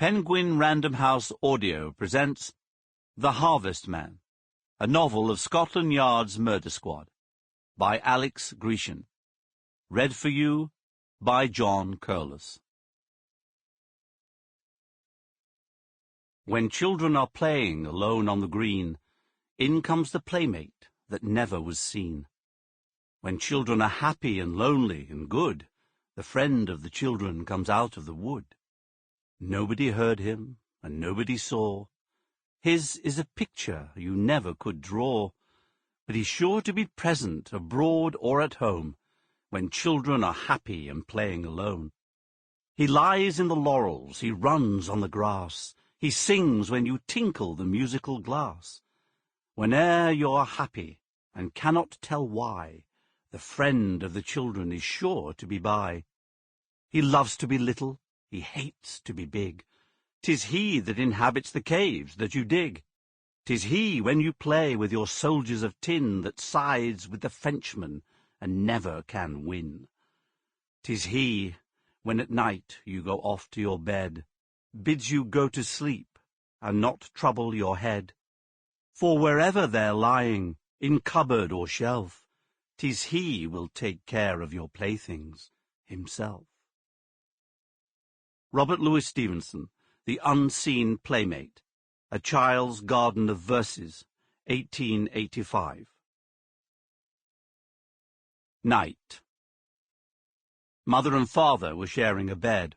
Penguin Random House Audio presents The Harvest Man, a novel of Scotland Yard's Murder Squad, by Alex Grecian. Read for you by John Curless. When children are playing alone on the green, in comes the playmate that never was seen. When children are happy and lonely and good, the friend of the children comes out of the wood. Nobody heard him, and nobody saw. His is a picture you never could draw, but he's sure to be present abroad or at home, when children are happy and playing alone. He lies in the laurels, he runs on the grass, he sings when you tinkle the musical glass. Whene'er you're happy, and cannot tell why, the friend of the children is sure to be by. He loves to be little, he hates to be big. 'Tis he that inhabits the caves that you dig. 'Tis he, when you play with your soldiers of tin, that sides with the Frenchman and never can win. 'Tis he, when at night you go off to your bed, bids you go to sleep and not trouble your head. For wherever they're lying, in cupboard or shelf, 'tis he will take care of your playthings himself. Robert Louis Stevenson, The Unseen Playmate, A Child's Garden of Verses, 1885. Night. Mother and father were sharing a bed.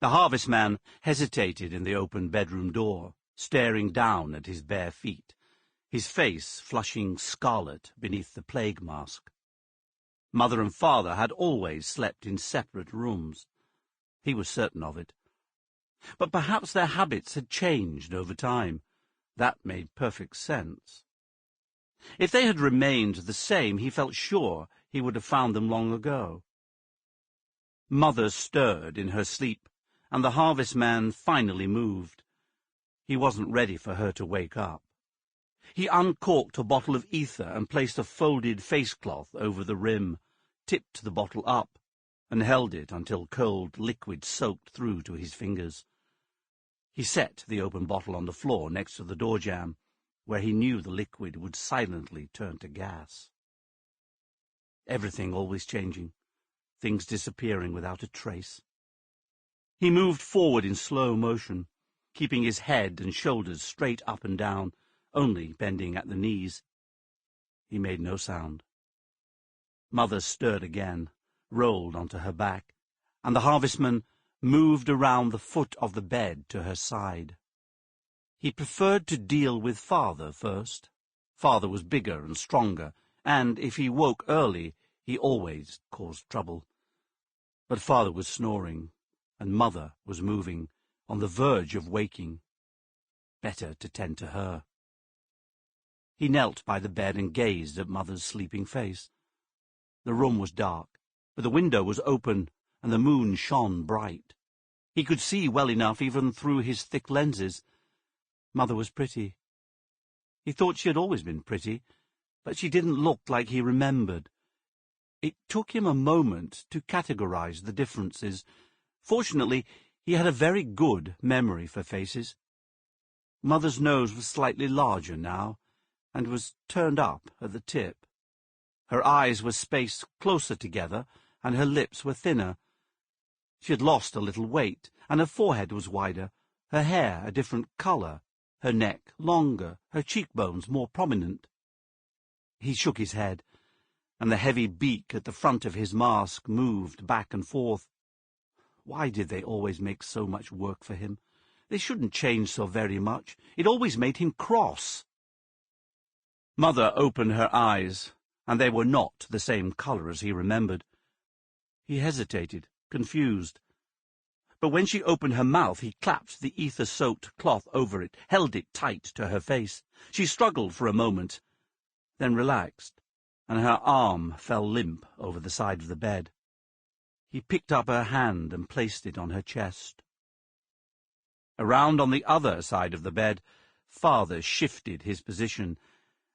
The harvest man hesitated in the open bedroom door, staring down at his bare feet, his face flushing scarlet beneath the plague mask. Mother and father had always slept in separate rooms. He was certain of it. But perhaps their habits had changed over time. That made perfect sense. If they had remained the same, he felt sure he would have found them long ago. Mother stirred in her sleep, and the harvest man finally moved. He wasn't ready for her to wake up. He uncorked a bottle of ether and placed a folded face-cloth over the rim, tipped the bottle up, and held it until cold liquid soaked through to his fingers. He set the open bottle on the floor next to the door jamb, where he knew the liquid would silently turn to gas. Everything always changing, things disappearing without a trace. He moved forward in slow motion, keeping his head and shoulders straight up and down, only bending at the knees. He made no sound. Mother stirred again, rolled onto her back, and the harvestman moved around the foot of the bed to her side. He preferred to deal with father first. Father was bigger and stronger, and if he woke early, he always caused trouble. But father was snoring, and mother was moving, on the verge of waking. Better to tend to her. He knelt by the bed and gazed at mother's sleeping face. The room was dark, but the window was open, and the moon shone bright. He could see well enough even through his thick lenses. Mother was pretty. He thought she had always been pretty, but she didn't look like he remembered. It took him a moment to categorize the differences. Fortunately, he had a very good memory for faces. Mother's nose was slightly larger now, and was turned up at the tip. Her eyes were spaced closer together, and her lips were thinner. She had lost a little weight, and her forehead was wider, her hair a different colour, her neck longer, her cheekbones more prominent. He shook his head, and the heavy beak at the front of his mask moved back and forth. Why did they always make so much work for him? They shouldn't change so very much. It always made him cross. Mother opened her eyes, and they were not the same colour as he remembered. He hesitated, confused. But when she opened her mouth, he clapped the ether-soaked cloth over it, held it tight to her face. She struggled for a moment, then relaxed, and her arm fell limp over the side of the bed. He picked up her hand and placed it on her chest. Around on the other side of the bed, father shifted his position,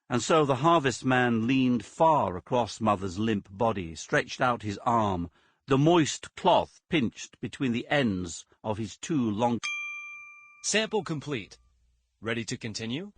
and so the harvest man leaned far across mother's limp body, stretched out his arm, the moist cloth pinched between the ends of his two long Sample complete. Ready to continue?